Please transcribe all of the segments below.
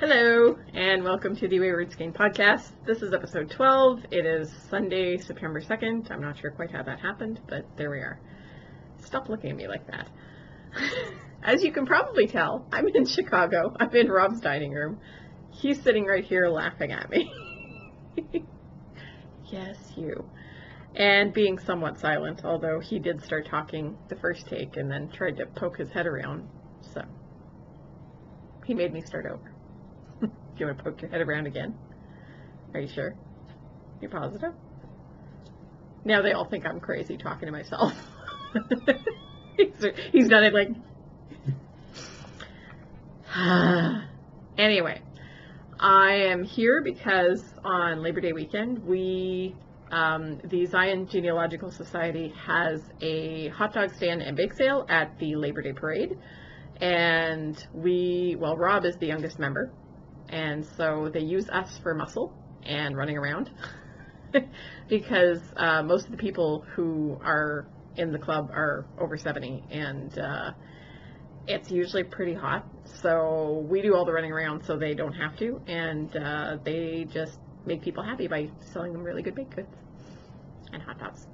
Hello, and welcome to the Wayward Skein podcast. This is episode 12. It is Sunday, September 2nd. I'm not sure quite how that happened, but there we are. Stop looking at me like that. As you can probably tell, I'm in Chicago. I'm in Rob's dining room. He's sitting right here laughing at me. Yes, you. And being somewhat silent, although he did start talking the first take and then tried to poke his head around. So, he made me start over. Do you want to poke your head around again? Are you sure? You're positive? Now they all think I'm crazy talking to myself. He's done it like... Anyway, I am here because on Labor Day weekend, the Zion Genealogical Society has a hot dog stand and bake sale at the Labor Day parade. And Rob is the youngest member. And so they use us for muscle and running around because most of the people who are in the club are over 70 and it's usually pretty hot. So we do all the running around so they don't have to, and they just make people happy by selling them really good baked goods and hot dogs.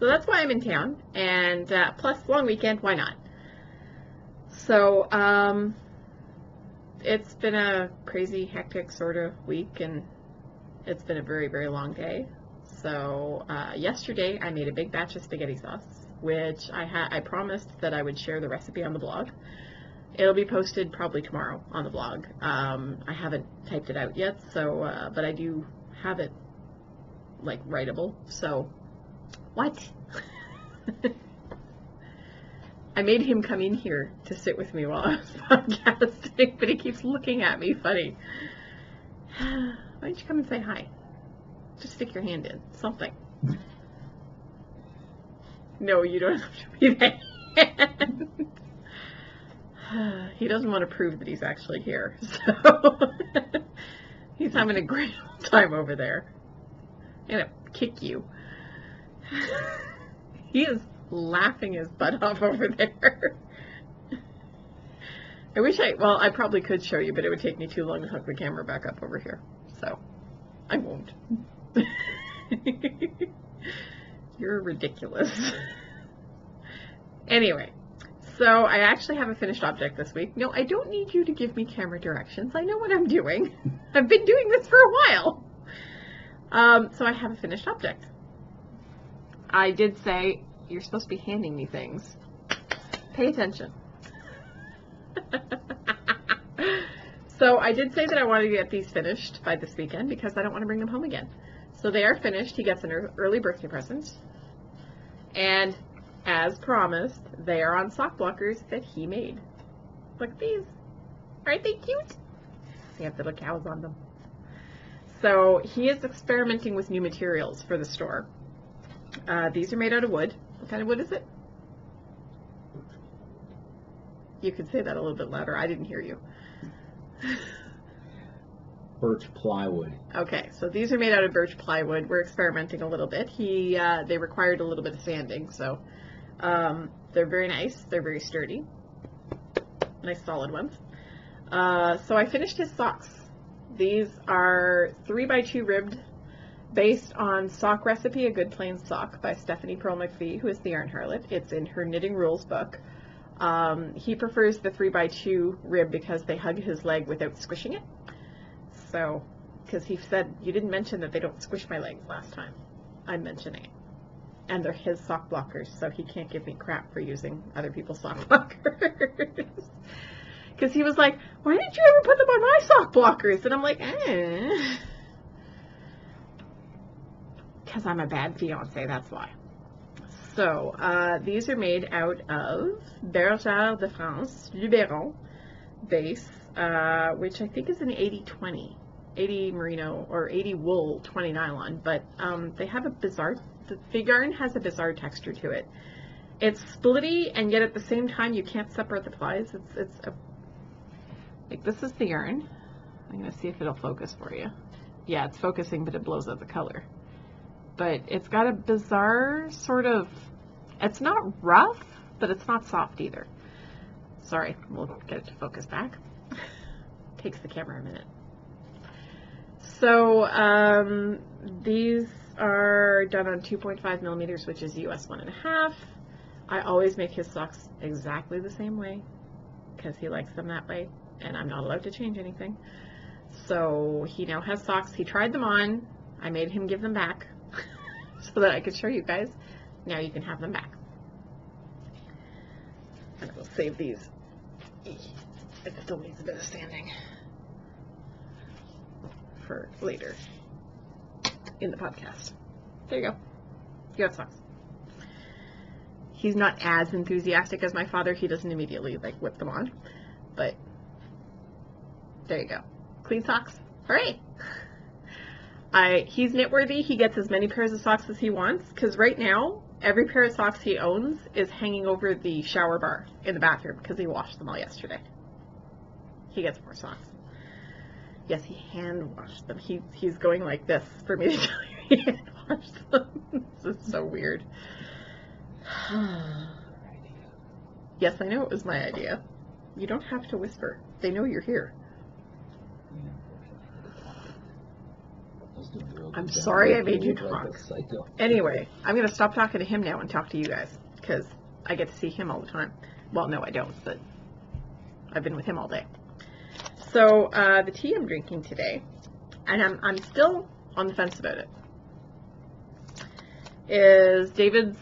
So that's why I'm in town, and plus long weekend, why not? So it's been a crazy, hectic sort of week, and it's been a very, very long day. So yesterday I made a big batch of spaghetti sauce, which I promised that I would share the recipe on the blog. It'll be posted probably tomorrow on the blog. I haven't typed it out yet, so but I do have it like writable. So what? I made him come in here to sit with me while I was podcasting, but he keeps looking at me funny. Why don't you come and say hi? Just stick your hand in. Something. No, you don't have to be there. He doesn't want to prove that he's actually here, so he's having a great time over there. I'm gonna kick you. He is laughing his butt off over there. I probably could show you, but it would take me too long to hook the camera back up over here, so I won't. You're ridiculous. Anyway, so I actually have a finished object this week. No, I don't need you to give me camera directions. I know what I'm doing. I've been doing this for a while. So I have a finished object. I did say, you're supposed to be handing me things. Pay attention. So I did say that I wanted to get these finished by this weekend because I don't want to bring them home again. So they are finished. He gets an early birthday present. And as promised, they are on sock blockers that he made. Look at these. Aren't they cute? They have little cows on them. So he is experimenting with new materials for the store. These are made out of wood. What kind of wood is it? You could say that a little bit louder. I didn't hear you. Birch plywood. Okay, so these are made out of birch plywood. We're experimenting a little bit. They required a little bit of sanding, so they're very nice. They're very sturdy. Nice solid ones. So I finished his socks. These are 3x2 ribbed, based on Sock Recipe, A Good Plain Sock by Stephanie Pearl McPhee, who is the Yarn Harlot. It's in her Knitting Rules book. He prefers the 3x2 rib because they hug his leg without squishing it. So, because he said, you didn't mention that they don't squish my legs last time. I'm mentioning it. And they're his sock blockers, so he can't give me crap for using other people's sock blockers. Because he was like, why didn't you ever put them on my sock blockers? And I'm like, because I'm a bad fiance, that's why. So, these are made out of Bergère de France, Luberon base, which I think is an 80-20. 80 merino or 80 wool, 20 nylon, but they have a bizarre, the yarn has a bizarre texture to it. It's splitty, and yet at the same time you can't separate the plies. Like, this is the yarn. I'm going to see if it'll focus for you. Yeah, it's focusing, but it blows out the color. But it's got a bizarre sort of, it's not rough, but it's not soft either. Sorry, we'll get it to focus back. takes the camera a minute. So these are done on 2.5 millimeters, which is US 1.5. I always make his socks exactly the same way because he likes them that way, and I'm not allowed to change anything. So he now has socks. He tried them on. I made him give them back so that I could show you guys. Now you can have them back. And we'll save these. It still needs a bit of sanding for later in the podcast. There you go. You have socks. He's not as enthusiastic as my father. He doesn't immediately like whip them on, but there you go. Clean socks. Hooray! He's knitworthy. He gets as many pairs of socks as he wants, because right now every pair of socks he owns is hanging over the shower bar in the bathroom because he washed them all yesterday. He gets more socks. Yes, he hand washed them. He's going like this for me to tell you he hand washed them. This is so weird. Yes, I know it was my idea. You don't have to whisper. They know you're here. I'm sorry I made you talk. Anyway, I'm going to stop talking to him now and talk to you guys, because I get to see him all the time. Well, no, I don't, but I've been with him all day. So, the tea I'm drinking today, and I'm still on the fence about it, is David's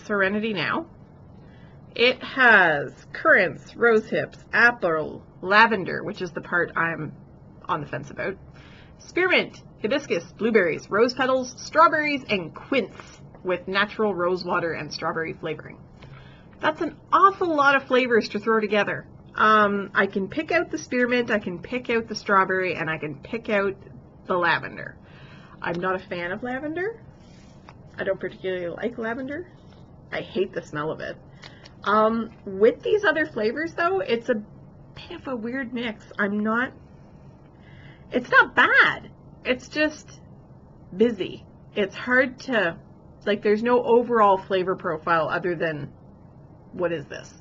Serenity Now. It has currants, rose hips, apple, lavender, which is the part I'm on the fence about, spearmint, hibiscus, blueberries, rose petals, strawberries, and quince with natural rose water and strawberry flavoring. That's an awful lot of flavors to throw together. I can pick out the spearmint, I can pick out the strawberry, and I can pick out the lavender. I'm not a fan of lavender. I don't particularly like lavender. I hate the smell of it. With these other flavors, though, it's a bit of a weird mix. It's not bad. It's just busy. It's hard to, like, there's no overall flavor profile other than, what is this?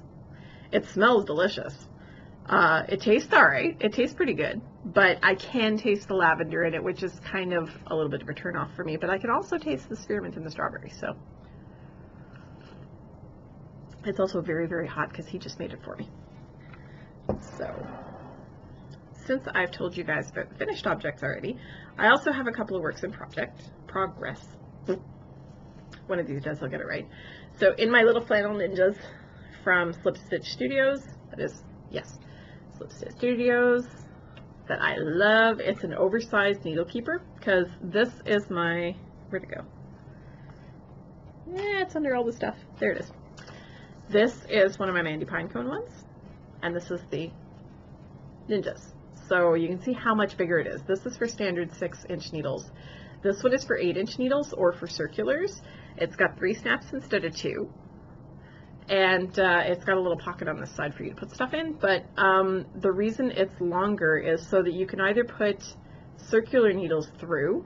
It smells delicious. It tastes alright. It tastes pretty good. But I can taste the lavender in it, which is kind of a little bit of a turn off for me. But I can also taste the spearmint and the strawberry, so. It's also very, very hot because he just made it for me. So, since I've told you guys about the finished objects already, I also have a couple of works in progress. One of these days I'll get it right. So, in my little flannel ninjas from Slip Stitch Studios, that is, yes, Slip Stitch Studios, that I love. It's an oversized needle keeper, because this is my, where'd it go? Yeah, it's under all the stuff. There it is. This is one of my Mandy Pinecone ones, and this is the Ninjas. So you can see how much bigger it is. This is for standard 6-inch needles. This one is for 8-inch needles or for circulars. It's got 3 snaps instead of 2. And it's got a little pocket on this side for you to put stuff in. But the reason it's longer is so that you can either put circular needles through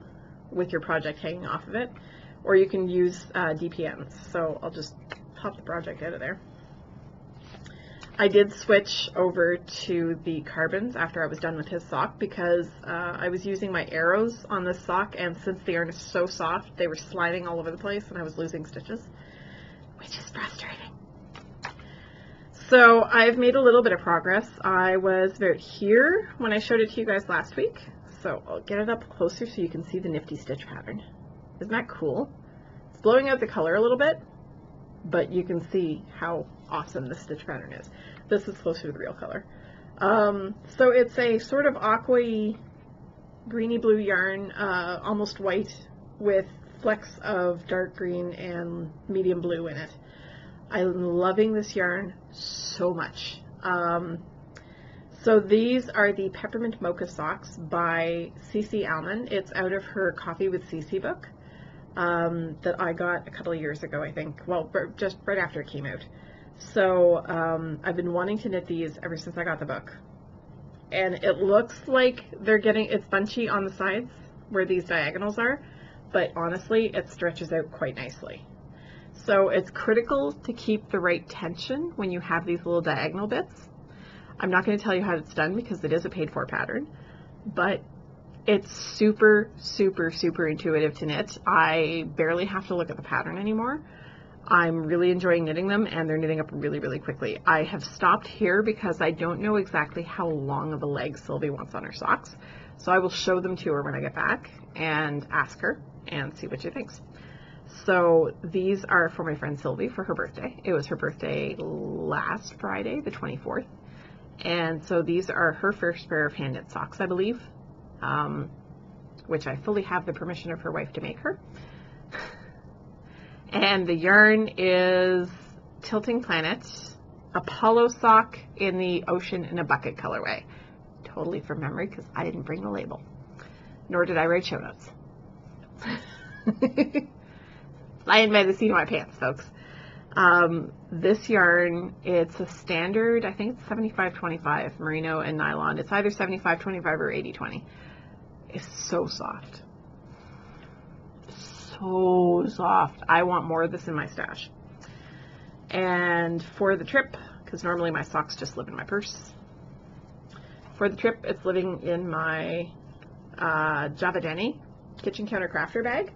with your project hanging off of it, or you can use DPNs. So I'll just pop the project out of there. I did switch over to the carbons after I was done with his sock, because I was using my arrows on this sock, and since the yarn is so soft, they were sliding all over the place and I was losing stitches, which is frustrating. So I've made a little bit of progress. I was about here when I showed it to you guys last week, so I'll get it up closer so you can see the nifty stitch pattern. Isn't that cool? It's blowing out the color a little bit, but you can see how awesome the stitch pattern is. This is closer to the real color. So it's a sort of aqua-y, greeny blue yarn, almost white, with flecks of dark green and medium blue in it. I'm loving this yarn so much. So these are the Peppermint Mocha Socks by Cece Alman. It's out of her Coffee with Cece book that I got a couple of years ago, I think. Well, just right after it came out. So I've been wanting to knit these ever since I got the book. And it looks like it's bunchy on the sides where these diagonals are, but honestly, it stretches out quite nicely. So it's critical to keep the right tension when you have these little diagonal bits. I'm not going to tell you how it's done because it is a paid for pattern, but it's super, super, super intuitive to knit. I barely have to look at the pattern anymore. I'm really enjoying knitting them, and they're knitting up really, really quickly. I have stopped here because I don't know exactly how long of a leg Sylvie wants on her socks. So I will show them to her when I get back and ask her and see what she thinks. So these are for my friend Sylvie for her birthday. It was her birthday last Friday, the 24th. And so these are her first pair of hand knit socks, I believe, which I fully have the permission of her wife to make her. And the yarn is Tilting Planet, Apollo sock in the Ocean in a Bucket colorway. Totally from memory because I didn't bring the label, nor did I write show notes. Flying by the seat of my pants, folks. This yarn, it's a standard, I think it's 75-25 merino and nylon. It's either 75-25 or 80-20. It's so soft. So soft. I want more of this in my stash. And for the trip, because normally my socks just live in my purse, for the trip it's living in my Javadani kitchen counter crafter bag,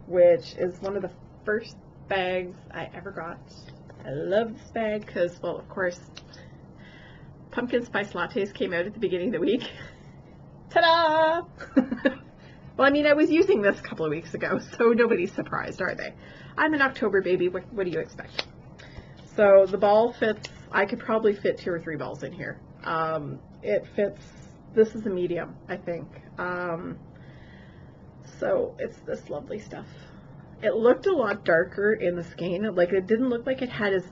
which is one of the first bags I ever got. I love this bag because, well, of course, pumpkin spice lattes came out at the beginning of the week. Ta-da! Well, I mean, I was using this a couple of weeks ago, so nobody's surprised, are they? I'm an October baby. What do you expect? So the ball fits. I could probably fit 2 or 3 balls in here. It fits. This is a medium, I think. So it's this lovely stuff. It looked a lot darker in the skein. Like, it didn't look like it had as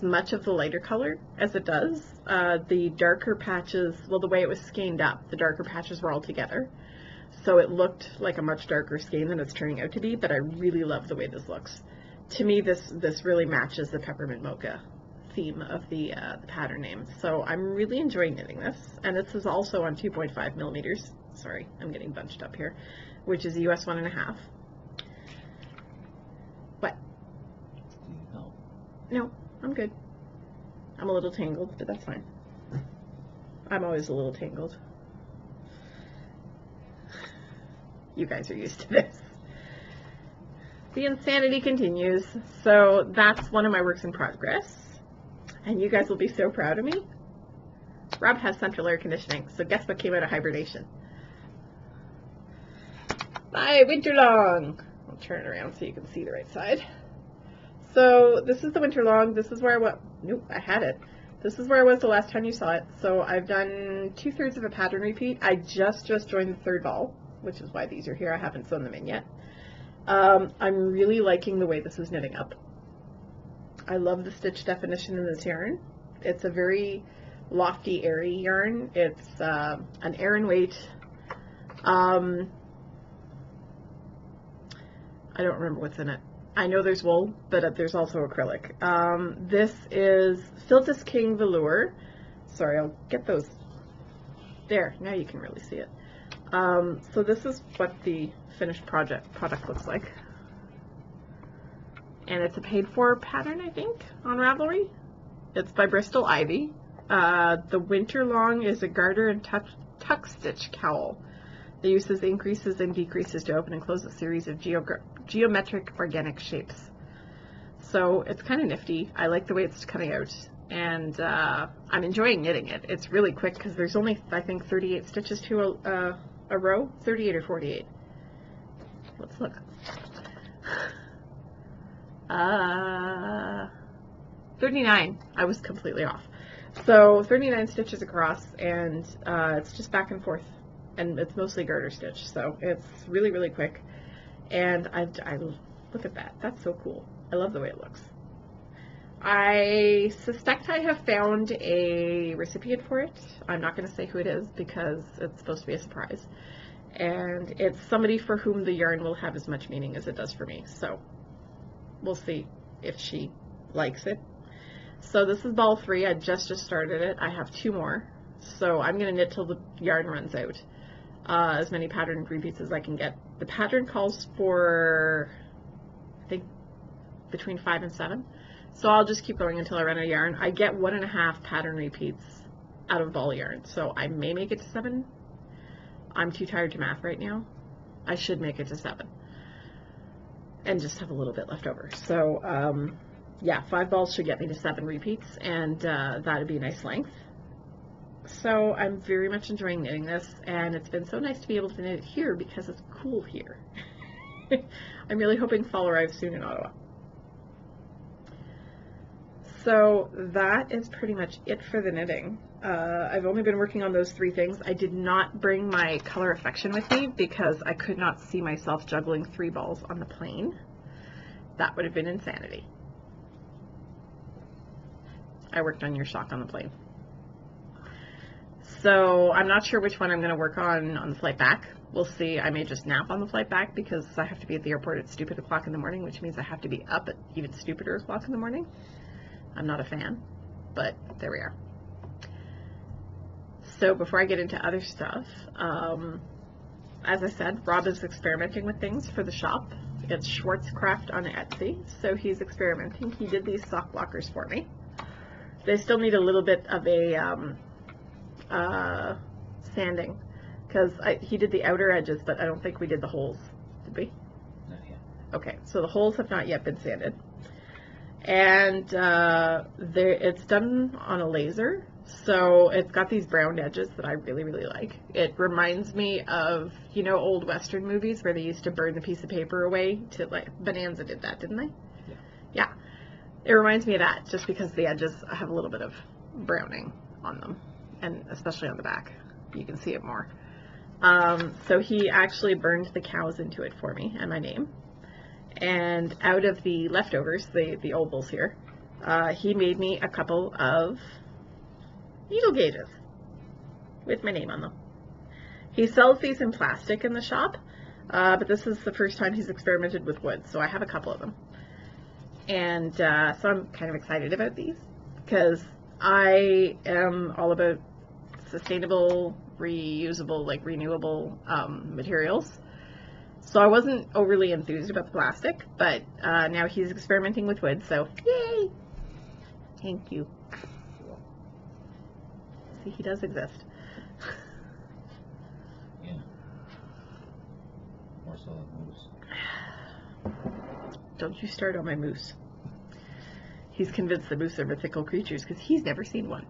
much of the lighter color as it does. The darker patches, well, the way it was skeined up, the darker patches were all together. So it looked like a much darker skein than it's turning out to be, but I really love the way this looks. To me, this really matches the Peppermint Mocha theme of the pattern name. So I'm really enjoying knitting this. And this is also on 2.5 millimeters. Sorry, I'm getting bunched up here, which is US 1.5. What? No, I'm good. I'm a little tangled, but that's fine. I'm always a little tangled. You guys are used to this. The insanity continues. So that's one of my works in progress. And you guys will be so proud of me. Rob has central air conditioning, so guess what came out of hibernation? My winter long. I'll turn it around so you can see the right side. So this is the winter long. This is where I was. Nope, I had it. This is where I was the last time you saw it. So I've done 2/3 of a pattern repeat. I just joined the 3rd ball, which is why these are here. I haven't sewn them in yet. I'm really liking the way this is knitting up. I love the stitch definition in this yarn. It's a very lofty, airy yarn. It's an Aran weight. I don't remember what's in it. I know there's wool, but there's also acrylic. This is Filtis King Velour. Sorry, I'll get those. There, now you can really see it. So this is what the finished product looks like. And it's a paid for pattern, I think, on Ravelry. It's by Bristol Ivy. The winter long is a garter and tuck stitch cowl. The uses increases and decreases to open and close a series of geometric organic shapes. So it's kind of nifty. I like the way it's coming out, and I'm enjoying knitting it. It's really quick because there's only, I think, 38 stitches to a row, 38 or 48. Let's look. 39. I was completely off. So 39 stitches across, and it's just back and forth, and it's mostly garter stitch, so it's really, really quick. And I look at that. That's so cool. I love the way it looks. I suspect I have found a recipient for it. I'm not going to say who it is because it's supposed to be a surprise. And it's somebody for whom the yarn will have as much meaning as it does for me. So we'll see if she likes it. So this is ball 3. I just started it. I have 2 more. So I'm going to knit till the yarn runs out. As many pattern repeats as I can get. The pattern calls for, I think, between 5 and 7. So I'll just keep going until I run out of yarn. I get 1.5 pattern repeats out of ball yarn, so I may make it to 7. I'm too tired to math right now. I should make it to 7 and just have a little bit left over. So yeah, 5 balls should get me to 7 repeats, and that'd be a nice length. So I'm very much enjoying knitting this, and it's been so nice to be able to knit it here because it's cool here. I'm really hoping fall arrives soon in Ottawa. So that is pretty much it for the knitting. I've only been working on those 3 things. I did not bring my Color Affection with me because I could not see myself juggling 3 balls on the plane. That would have been insanity. I worked on your sock on the plane. So I'm not sure which one I'm going to work on the flight back. We'll see. I may just nap on the flight back because I have to be at the airport at stupid o'clock in the morning, which means I have to be up at even stupider o'clock in the morning. I'm not a fan, but there we are. So before I get into other stuff, as I said, Rob is experimenting with things for the shop. It's Schwarz Crafts on Etsy, so he's experimenting. He did these sock blockers for me. They still need a little bit of a sanding because he did the outer edges, but I don't think we did the holes. Did we? Not yet. Okay, so the holes have not yet been sanded. And it's done on a laser, so it's got these brown edges that I really, really like. It reminds me of, you know, old Western movies where they used to burn the piece of paper away to, like, Bonanza did that, didn't they? Yeah. Yeah. It reminds me of that, just because the edges have a little bit of browning on them, and especially on the back. You can see it more. So he actually burned the cows into it for me and my name. And out of the leftovers, the ovals here, he made me a couple of needle gauges with my name on them. He sells these in plastic in the shop, but this is the first time he's experimented with wood, so I have a couple of them. And so I'm kind of excited about these because I am all about sustainable, reusable, like renewable materials. So I wasn't overly enthused about the plastic, but now he's experimenting with wood, so yay! Thank you. See, he does exist. Yeah. More so than moose. Don't you start on my moose. He's convinced the moose are mythical creatures because he's never seen one.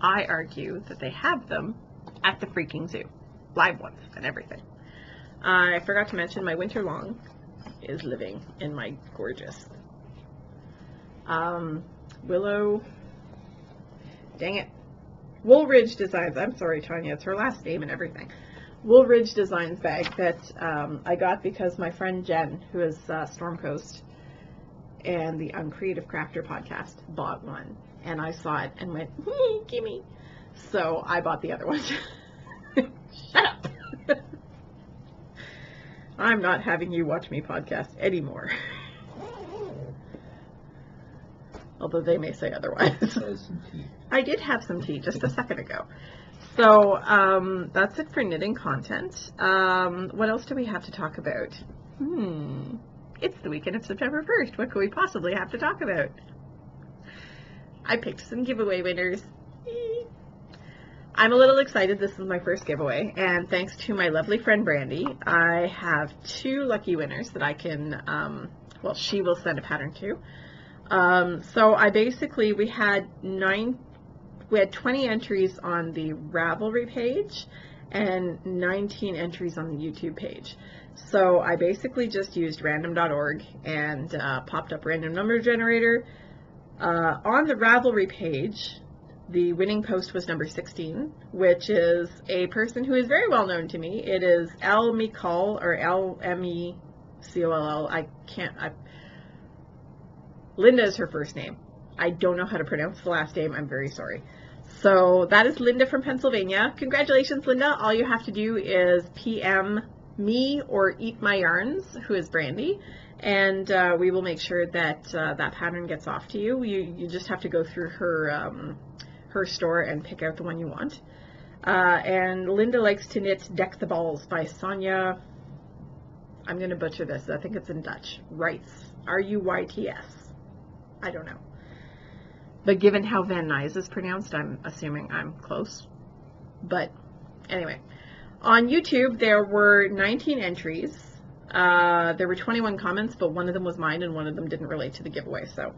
I argue that they have them at the freaking zoo. Live ones and everything. I forgot to mention my winter long is living in my gorgeous Willow, dang it, Woolridge Designs. I'm sorry, Tanya, it's her last name and everything. Woolridge Designs bag that I got because my friend Jen, who is Storm Coast and the Uncreative Crafter podcast, bought one, and I saw it and went, gimme. So I bought the other one. Shut up. I'm not having you watch me podcast anymore. Although they may say otherwise. I did have some tea just a second ago. So that's it for knitting content. What else do we have to talk about? It's the weekend of September 1st. What could we possibly have to talk about? I picked some giveaway winners. I'm a little excited. This is my first giveaway, and thanks to my lovely friend Brandy, I have 2 lucky winners that I can, well, she will send a pattern to. So we had 20 entries on the Ravelry page and 19 entries on the YouTube page. So I basically just used random.org and popped up random number generator. On the Ravelry page, the winning post was number 16, which is a person who is very well known to me. It is L. Mecoll, or L-M-E-C-O-L-L. Linda is her first name. I don't know how to pronounce the last name. I'm very sorry. So that is Linda from Pennsylvania. Congratulations, Linda. All you have to do is PM me or Eat My Yarns, who is Brandy, and we will make sure that that pattern gets off to you. You just have to go through her store and pick out the one you want. And Linda likes to knit Deck the Balls by Sonia I'm going to butcher this. I think it's in Dutch. Ruyts. R-U-Y-T-S. I don't know. But given how Van Nuys is pronounced, I'm assuming I'm close. But anyway, on YouTube, there were 19 entries. There were 21 comments, but one of them was mine and one of them didn't relate to the giveaway. So,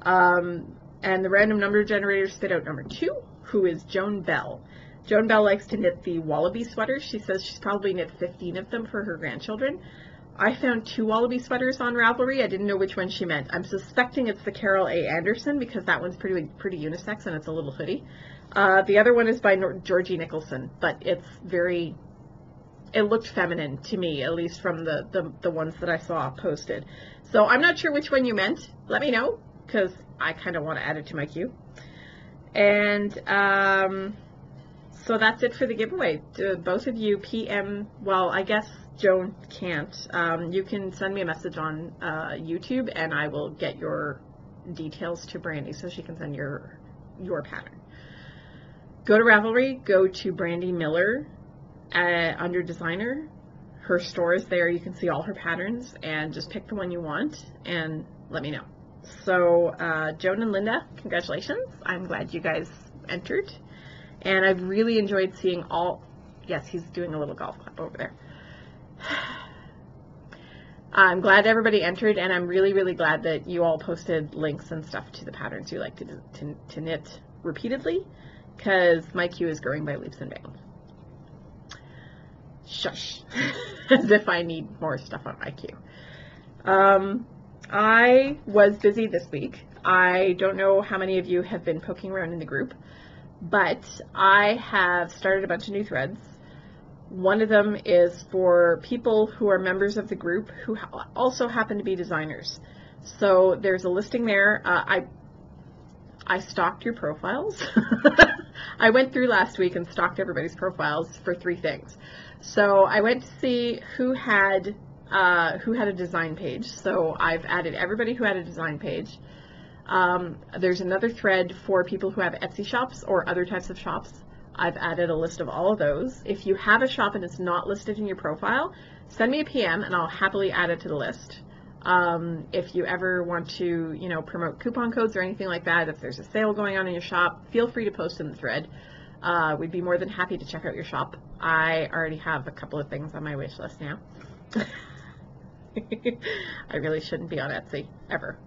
and the random number generator spit out number 2, who is Joan Bell. Joan Bell likes to knit the wallaby sweaters. She says she's probably knit 15 of them for her grandchildren. I found 2 wallaby sweaters on Ravelry. I didn't know which one she meant. I'm suspecting it's the Carol A. Anderson because that one's pretty unisex and it's a little hoodie. The other one is by Georgie Nicholson, but it looked feminine to me, at least from the ones that I saw posted. So I'm not sure which one you meant. Let me know because I kind of want to add it to my queue. And so that's it for the giveaway. Both of you PM, well, I guess Joan can't. You can send me a message on YouTube and I will get your details to Brandy so she can send your pattern. Go to Ravelry, go to Brandy Miller under designer. Her store is there. You can see all her patterns and just pick the one you want and let me know. So Joan and Linda, congratulations. I'm glad you guys entered. And I've really enjoyed seeing all, yes, he's doing a little golf clap over there. I'm glad everybody entered, and I'm really, really glad that you all posted links and stuff to the patterns you like to knit repeatedly, because my queue is growing by leaps and bounds. Shush. As if I need more stuff on my queue. I was busy this week. I don't know how many of you have been poking around in the group, but I have started a bunch of new threads. One of them is for people who are members of the group who also happen to be designers. So there's a listing there. I stalked your profiles. I went through last week and stalked everybody's profiles for 3 things. So I went to see who had a design page. So I've added everybody who had a design page. There's another thread for people who have Etsy shops or other types of shops. I've added a list of all of those. If you have a shop and it's not listed in your profile, send me a PM and I'll happily add it to the list. If you ever want to, promote coupon codes or anything like that, if there's a sale going on in your shop, feel free to post in the thread. We'd be more than happy to check out your shop. I already have a couple of things on my wish list now. I really shouldn't be on Etsy, ever.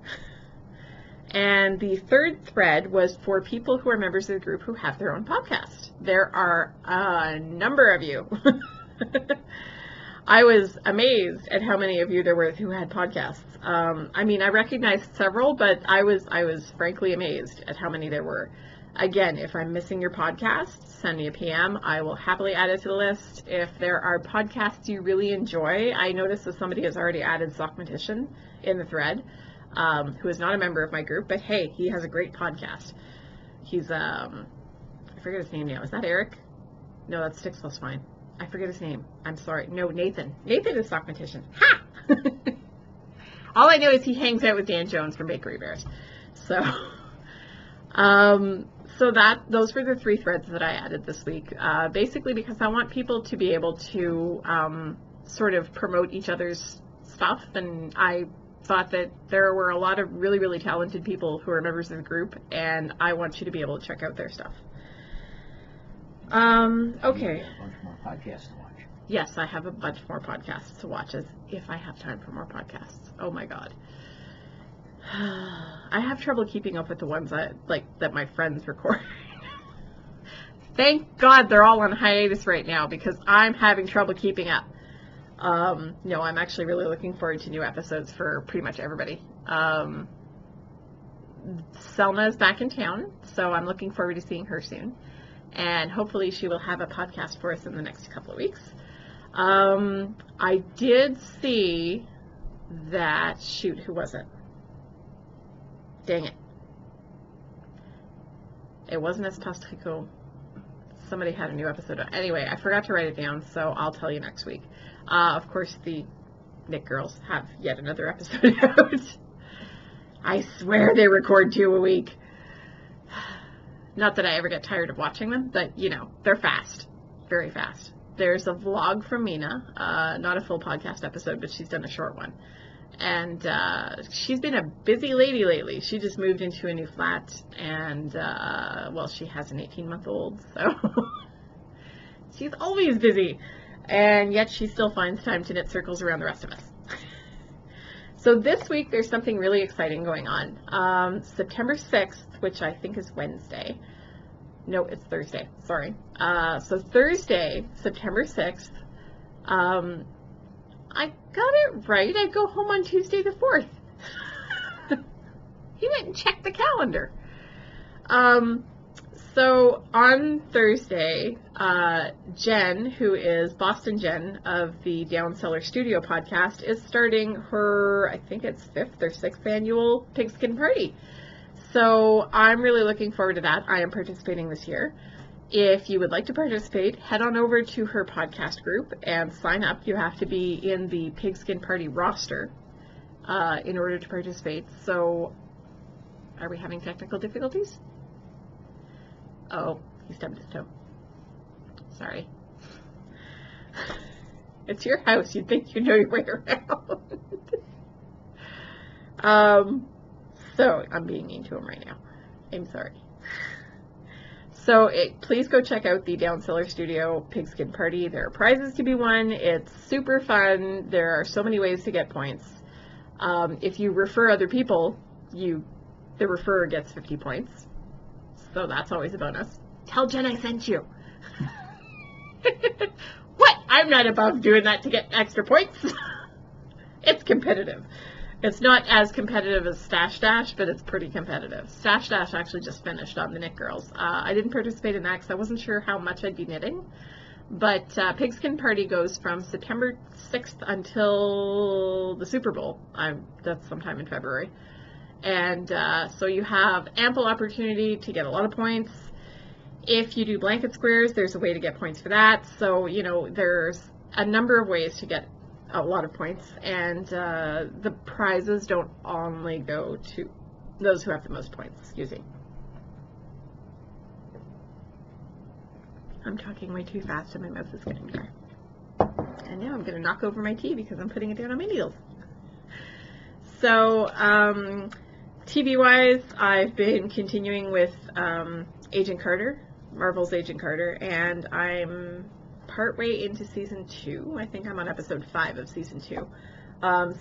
And the third thread was for people who are members of the group who have their own podcast. There are a number of you. I was amazed at how many of you there were who had podcasts. I mean, I recognized several, but I was frankly amazed at how many there were. Again, if I'm missing your podcast, send me a PM. I will happily add it to the list. If there are podcasts you really enjoy, I noticed that somebody has already added Sockmatician in the thread. Who is not a member of my group, but hey, he has a great podcast. He's, I forget his name now. Is that Eric? No, that's Sticks Plus Fine. I forget his name. I'm sorry. No, Nathan. Nathan is Sockmatician. Ha! All I know is he hangs out with Dan Jones from Bakery Bears. So, those were the 3 threads that I added this week. Basically because I want people to be able to, sort of promote each other's stuff, and I thought that there were a lot of really, really talented people who are members of the group, and I want you to be able to check out their stuff. Okay. You have a bunch more podcasts to watch. Yes, I have a bunch more podcasts to watch, as if I have time for more podcasts. Oh my god. I have trouble keeping up with the ones that my friends record. Thank God they're all on hiatus right now because I'm having trouble keeping up. No, I'm actually really looking forward to new episodes for pretty much everybody. Selma is back in town, so I'm looking forward to seeing her soon. And hopefully she will have a podcast for us in the next couple of weeks. I did see that, shoot, who was it? Dang it. It wasn't Espace-Tricot. Somebody had a new episode. Anyway, I forgot to write it down, so I'll tell you next week. Of course, the Knit Girls have yet another episode out. I swear they record 2 a week. Not that I ever get tired of watching them, but, they're fast. Very fast. there's a vlog from Mina, not a full podcast episode, but she's done a short one. And she's been a busy lady lately. She just moved into a new flat, and, well, she has an 18-month-old, so she's always busy. And yet she still finds time to knit circles around the rest of us. So this week there's something really exciting going on. September 6th, which I think is Wednesday. No, it's Thursday. Sorry. So Thursday, September 6th, I got it right. I go home on Tuesday the 4th. He went and checked the calendar. So on Thursday, Jen, who is Boston Jen of the Down Cellar Studio podcast, is starting her, I think it's 5th or 6th annual Pigskin Party. So I'm really looking forward to that. I am participating this year. If you would like to participate, head on over to her podcast group and sign up. You have to be in the Pigskin Party roster in order to participate. So, are we having technical difficulties? Oh, he stubbed his toe. Sorry. It's your house. You'd think you know your way around. So, I'm being mean to him right now. I'm sorry. So please go check out the Down Cellar Studio Pigskin Party. There are prizes to be won. It's super fun. There are so many ways to get points. If you refer other people, the referrer gets 50 points. So that's always a bonus. Tell Jen I sent you. What? I'm not above doing that to get extra points. It's competitive. It's not as competitive as Stash Dash, but it's pretty competitive. Stash Dash actually just finished on the Knit Girls. I didn't participate in that because I wasn't sure how much I'd be knitting. But Pigskin Party goes from September 6th until the Super Bowl. That's sometime in February. And so you have ample opportunity to get a lot of points. If you do blanket squares, there's a way to get points for that. So, you know, there's a number of ways to get a lot of points, and the prizes don't only go to those who have the most points. Excuse me. I'm talking way too fast and my mouth is getting dry. And now I'm going to knock over my tea because I'm putting it down on my needles. So, TV-wise, I've been continuing with Agent Carter, Marvel's Agent Carter, and I'm partway into season 2. I think I'm on episode 5 of season 2.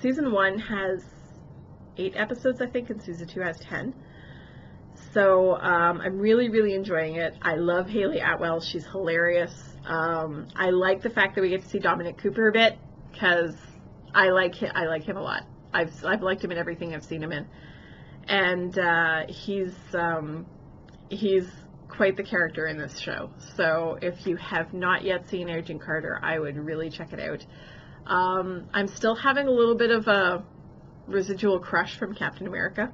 Season 1 has 8 episodes, I think, and season 2 has 10. So I'm really, really enjoying it. I love Hayley Atwell. She's hilarious. I like the fact that we get to see Dominic Cooper a bit because I like him a lot. I've liked him in everything I've seen him in, and he's quite the character in this show. So if you have not yet seen Agent Carter, I would really check it out. I'm still having a little bit of a residual crush from Captain America.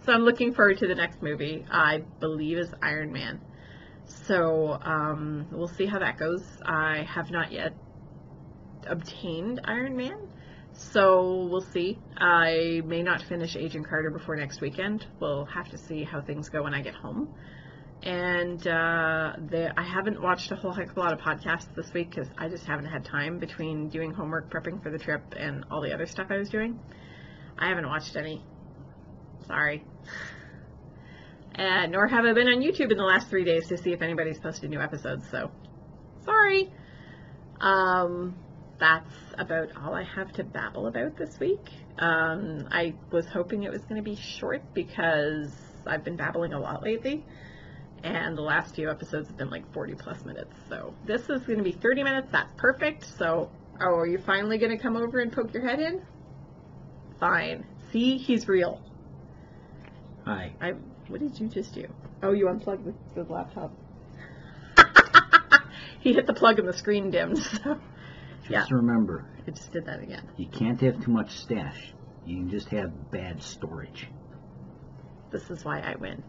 So I'm looking forward to the next movie. I believe is Iron Man. So we'll see how that goes. I have not yet obtained Iron Man. So we'll see. I may not finish Agent Carter before next weekend. We'll have to see how things go when I get home. And I haven't watched a whole heck of a lot of podcasts this week because I just haven't had time between doing homework, prepping for the trip, and all the other stuff I was doing. I haven't watched any. Sorry. Nor have I been on YouTube in the last 3 days to see if anybody's posted new episodes, so sorry. That's about all I have to babble about this week. I was hoping it was going to be short because I've been babbling a lot lately, and the last few episodes have been like 40 plus minutes. So this is going to be 30 minutes. That's perfect. So, are you finally going to come over and poke your head in? Fine. See, he's real. Hi. What did you just do? Oh, you unplugged the laptop. He hit the plug and the screen dimmed. So. Just remember, I just did that again. You can't have too much stash. You can just have bad storage. This is why I win.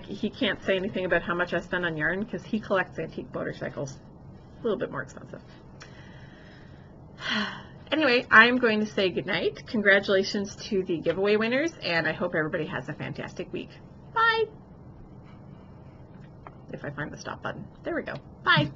He can't say anything about how much I spend on yarn because he collects antique motorcycles. A little bit more expensive. Anyway, I'm going to say goodnight. Congratulations to the giveaway winners, and I hope everybody has a fantastic week. Bye! if I find the stop button. There we go. Bye.